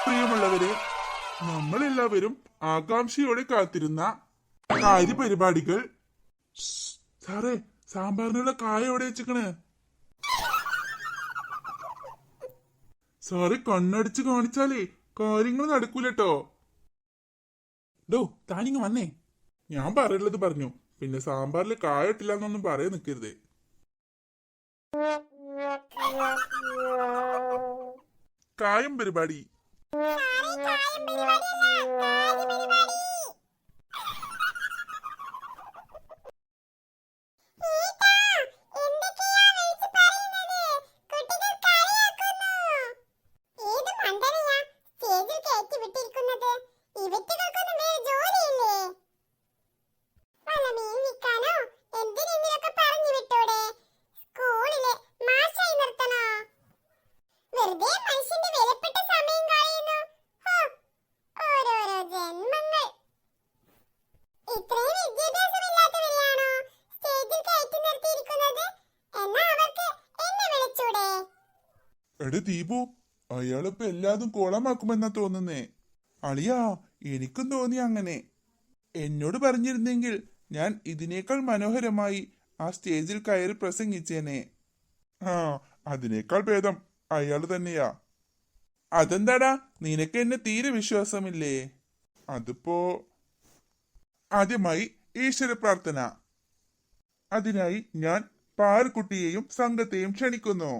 പ്രിയമുള്ളവരെ, നമ്മളെല്ലാവരും ആകാംക്ഷയോടെ കാത്തിരുന്ന കാര്യപരിപാടികൾ. സാറേ, സാമ്പാറിനുള്ള കായ എവിടെ വെച്ചിക്കണ്? സാറ് കണ്ണടിച്ച് കാണിച്ചാലേ കാര്യങ്ങൾ നടക്കൂലട്ടോ. ഡോ, താനിങ് വന്നേ. ഞാൻ പറയുള്ളത് പറഞ്ഞു. പിന്നെ സാമ്പാറിൽ കായ ഇട്ടില്ല എന്നൊന്നും പറയാൻ നിൽക്കരുത്. കായം പരിപാടി. എടേ ദീപു, അയാളിപ്പോ എല്ലാതും കോളമാക്കുമെന്നാ തോന്നുന്നേ. അളിയാ, എനിക്കും തോന്നി അങ്ങനെ. എന്നോട് പറഞ്ഞിരുന്നെങ്കിൽ ഞാൻ ഇതിനേക്കാൾ മനോഹരമായി ആ സ്റ്റേജിൽ കയറി പ്രസംഗിച്ചേനെ. അതിനേക്കാൾ ഭേദം അയാള് തന്നെയാ. അതെന്താടാ, നിനക്ക് എന്നെ തീരെ വിശ്വാസമില്ലേ? അതിപ്പോ ആദ്യമായി ഈശ്വര പ്രാർത്ഥന. അതിനായി ഞാൻ പാറുക്കുട്ടിയെയും സംഘത്തെയും ക്ഷണിക്കുന്നു.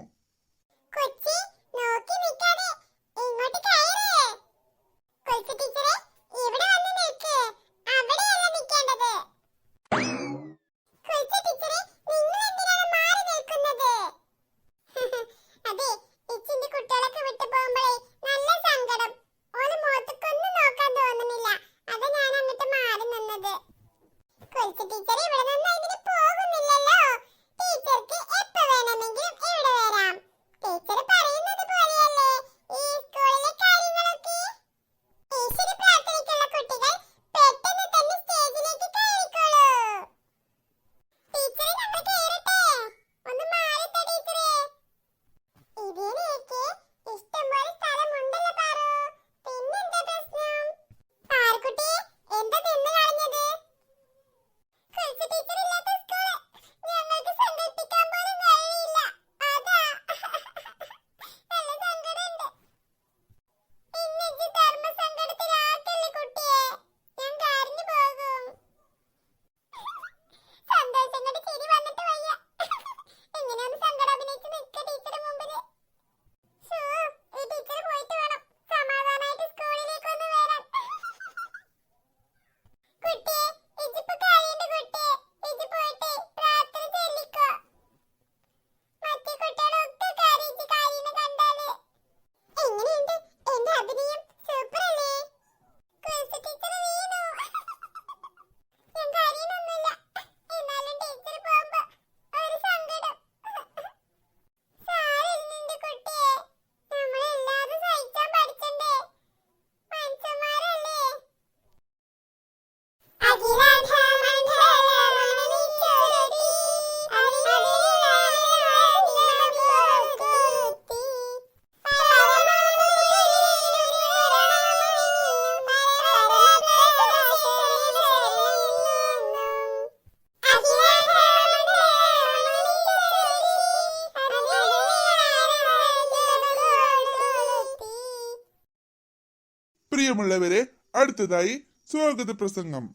പ്രിയമുള്ളവരെ, അടുത്തതായി സ്വാഗത പ്രസംഗം.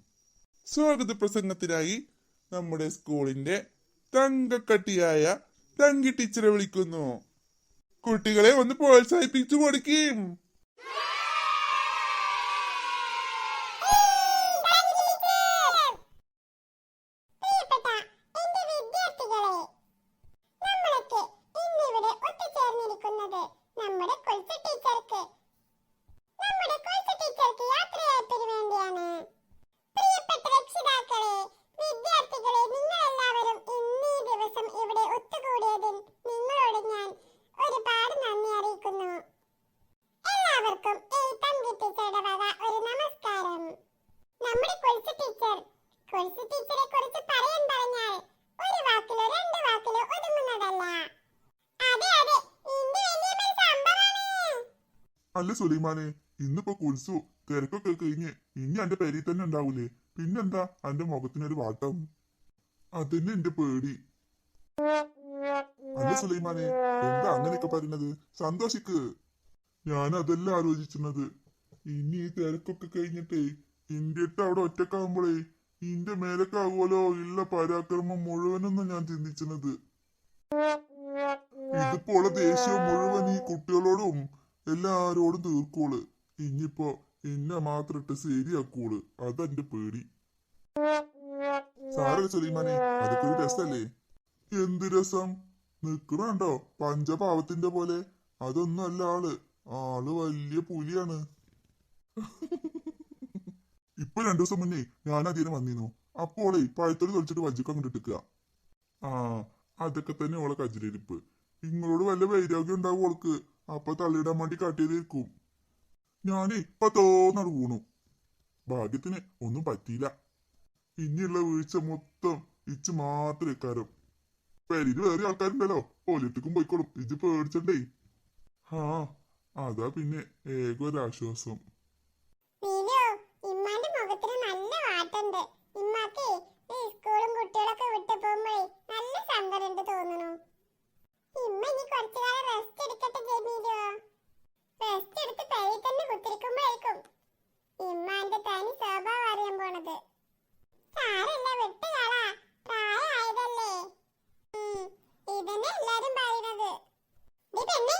സ്വാഗത പ്രസംഗത്തിനായി നമ്മുടെ സ്കൂളിന്റെ തങ്കക്കട്ടിയായ തങ്കി ടീച്ചറെ വിളിക്കുന്നു. കുട്ടികളെ ഒന്ന് പ്രോത്സാഹിപ്പിച്ചു കൊടുക്കും. അല്ല സുലൈമാനെ, ഇന്നിപ്പോ കുൽസു തിരക്കൊക്കെ കഴിഞ്ഞ് ഇനി എന്റെ പെരിയിൽ തന്നെ ഉണ്ടാവൂലേ? പിന്നെന്താ എന്റെ മുഖത്തിനൊരു വാട്ടം? അതന്നെ എന്റെ പേടി. അല്ല സുലൈമാനെ, എന്താ അങ്ങനെയൊക്കെ പറയുന്നത്? സന്തോഷിക്ക്. ഞാൻ അതല്ല ആലോചിക്കുന്നത്. ഇനി ഈ തിരക്കൊക്കെ കഴിഞ്ഞിട്ടേ ഇന്ത്യട്ട് അവിടെ ഒറ്റക്കാവുമ്പോഴേ ഇന്റെ മേലക്കാവുമല്ലോ ഉള്ള പരാക്രമം മുഴുവനൊന്നും ഞാൻ ചിന്തിച്ചത്. ഇതിപ്പോളെ ദേഷ്യം മുഴുവൻ ഈ കുട്ടികളോടും എല്ലാരോടും തീർക്കോള്. ഇനിയിപ്പോ എന്നെ മാത്രം ഇട്ട് ശരിയാക്കൂള്. അതെന്റെ പേടി. സാറേ സുലൈമാനെ, അതൊക്കെ ഒരു രസല്ലേ? എന്ത് രസം? നിക്കണുണ്ടോ പഞ്ചപാവത്തിന്റെ പോലെ? അതൊന്നും അല്ല ആള്. ആള് വലിയ പുലിയാണ്. ഇപ്പൊ 2 ദിവസം മുന്നേ ഞാൻ അതിനെ വന്നിരുന്നു. അപ്പോളെ പഴത്തൊരു തൊളിച്ചിട്ട് വജ്ജക്ക് അങ്ങോട്ട് ഇട്ടിക്കുക. ആ, അതൊക്കെ തന്നെ ഓളെ കജിലിരിപ്പ്. നിങ്ങളോട് വല്ല വൈരാഗ്യം ഉണ്ടാവും ഓൾക്ക്. അപ്പൊ തള്ളിയിടാൻ വേണ്ടി കാട്ടിയതായിരിക്കും. ഞാനേ ഇപ്പൊ തോന്നട് വീണു. ഭാഗ്യത്തിന് ഒന്നും പറ്റിയില്ല. ഇനിയുള്ള വീഴ്ച മൊത്തം ഇച്ച് മാത്രം ഇക്കാരം. പെരിയിൽ വേറെ ആൾക്കാരുണ്ടല്ലോ, ഓലിട്ടിക്കും പോയിക്കോളും. ഇജ്ജ് പേടിച്ചണ്ടേ. ആ, അതാ പിന്നെ ഏകൊരാശ്വാസം. ഇമ്മാന്റെ മുഖത്തിന് നല്ല വാട്ടുണ്ട്. ഇമ്മാക്ക് ഈ സ്കൂളും കുട്ടികളൊക്കെ വിട്ടു പോകുമ്പോഴേ നല്ല സങ്കടമുണ്ട് തോന്നുന്നു. ഇമ്മ ഇനി കുറച്ചു കാലം റെസ്റ്റ് എടുക്കട്ടെ ജമീലോ. റെസ്റ്റ് എടുത്ത് പെരിയിൽ തന്നെ കുത്തിരിക്കുമ്പോഴേക്കും ഇമ്മാന്റെ തനി സ്വഭാവം അറിയാൻ പോണത്. സാരല്ല, വിട്ടുകളാ, പ്രായമായതല്ലേ. ഇതന്നെ എല്ലാരും പറയുന്നത്. നീ പെണ്ണേ,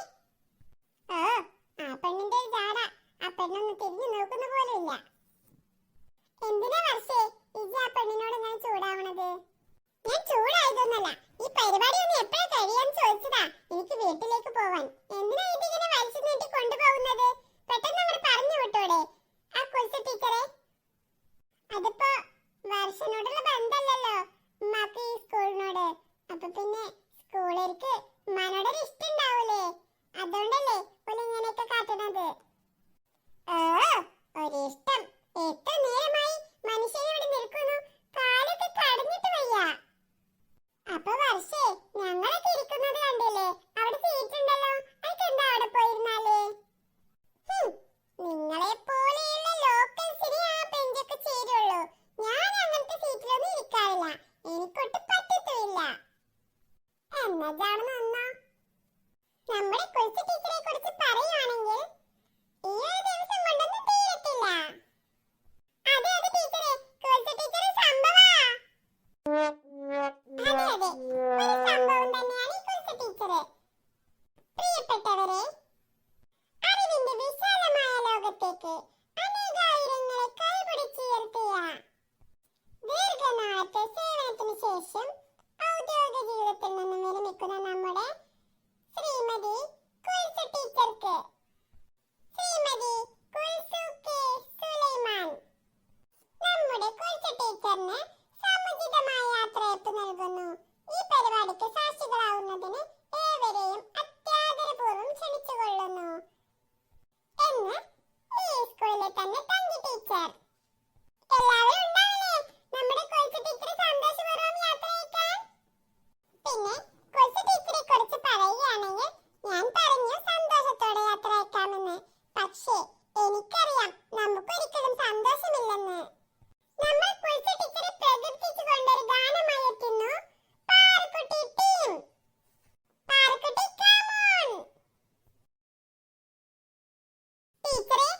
ഓ ആ പെണ്ണിന്റെ ഒരു ജാട. ആ പെണ്ണൊന്ന് തിരിഞ്ഞു നോക്കുന്ന പോലും ഇല്ല. എന്തിനാ വർഷേ ഇജ്ജ് ആ പെണ്ണിനോട് ഞാൻ ചൂടാവണത്? ഞാൻ ചൂടായതൊന്നല്ല, ഈ പരിപാടി ഒന്ന് എപ്പോഴാ കഴിയാന്ന് ചോദിച്ചതാ. എനിക്ക് വീട്ടിലേക്ക് പോവാൻ. എന്തിനാ ഇതിങ്ങനെ വലിച്ചു നീട്ടി കൊണ്ടുപോകുന്നത്? പെട്ടെന്ന് അങ്ങോട്ട് പറഞ്ഞു വിട്ടോടെ ആ കുൽസ ടീച്ചറെ. അതിപ്പോ വർഷനോടുള്ള ബന്ധമല്ലല്ലോ ഉമ്മാക്ക് ഈ സ്കൂളിനോട്. അപ്പൊ പിന്നെ സ്കൂളിലേക്ക് ഉമ്മാനോടൊരു ഇഷ്ടം ഉണ്ടാവൂലേ? അതുകൊണ്ടല്ലേ ഓല് ഇങ്ങനെയൊക്കെ കാട്ടുന്നത്. ഒരിഷ്ടം. എത്ര നേരമായി മനുഷ്യനെ ഇവിടെ നിൽക്കുന്നു, കാലൊക്കെ കടഞ്ഞിട്ട് വയ്യ. അപ്പൊ വർഷേ ഞങ്ങളൊക്കെ ഇരിക്കുന്നത് കണ്ടില്ലേ? അവിടെ സീറ്റ് ഉണ്ടല്ലോ, അതെന്താ അവിടെ പോയിരുന്നാലേ? നിങ്ങളെ പോലെയുള്ള ലോക്കൽസിനെ ആ ബെഞ്ചൊക്കെ ചേരുള്ളൂ. ഞാൻ അങ്ങനത്തെ സീറ്റിലൊന്നും ഇരിക്കാറില്ല. എനിക്കൊട്ട് പറ്റത്തുമില്ല. എന്നതാണെന്ന് ഒന്നോ നമ്മുടെ കുൽസ ടീച്ചറെ കുറിച്ച് പറയുവാണെങ്കിൽ ഈ ഒരു ദിവസം കൊണ്ടൊന്നും തീരത്തില്ല. അതെ അതെ ടീച്ചറെ, കുൽസ ടീച്ചർ സംഭവാ. അതെ അതെ, ഒരു സംഭവം തന്നെയാണ് ഈ കുൽസ ടീച്ചർ. പ്രിയപ്പെട്ടവരെ, അറിവിന്റെ വിശാലമായ ലോകത്തേക്ക് അനേകായിരങ്ങളെ കൈപിടിച്ചുയർത്തിയ ദീർഘനാളത്തെ സേവനത്തിന് ശേഷം ഔദ്യോഗിക ജീവിതത്തിൽ നിന്നും വിരമിക്കുന്ന നമ്മുടെ ശ്രീമതി കുൽസ ടീച്ചർക്ക്, ശ്രീമതി കുൽസു കെ സുലൈമാൻ, നമ്മുടെ കുൽസ ടീച്ചറിന് സമുചിതമായ യാത്രയപ്പ് നൽകുന്നു. ഈ പരിപാടിക്ക് സാക്ഷികളാവുന്നതിന് ഏവരെയും അത്യാദരപൂർവ്വം ക്ഷണിച്ചുകൊള്ളുന്നു എന്ന് ഈ സ്കൂളിലെ തന്നെ തങ്കി ടീച്ചർ. എല്ലാവരും ഉണ്ടാവില്ലേ നമ്മുടെ കുൽസ ടീച്ചറെ സന്തോഷപൂർവ്വം യാത്രയക്കാൻ? പിന്നെ കുൽസ ടീച്ചറെ കുറിച്ച് പറയുകയാണെങ്കിൽ ഞാൻ പറഞ്ഞു സന്തോഷത്തോടെ യാത്രയക്കാമെന്ന്. പക്ഷേ എനിക്കറിയാം നമുക്കൊരിക്കലും സന്തോഷമില്ലെന്ന്. നമ്മൾ കുൽസ ടീച്ചറെ പ്രകീർത്തിച്ചുകൊണ്ടൊരു ഗാനമായി എത്തുന്നു. Parukutty team, Parukutty come on. ടീച്ചറെ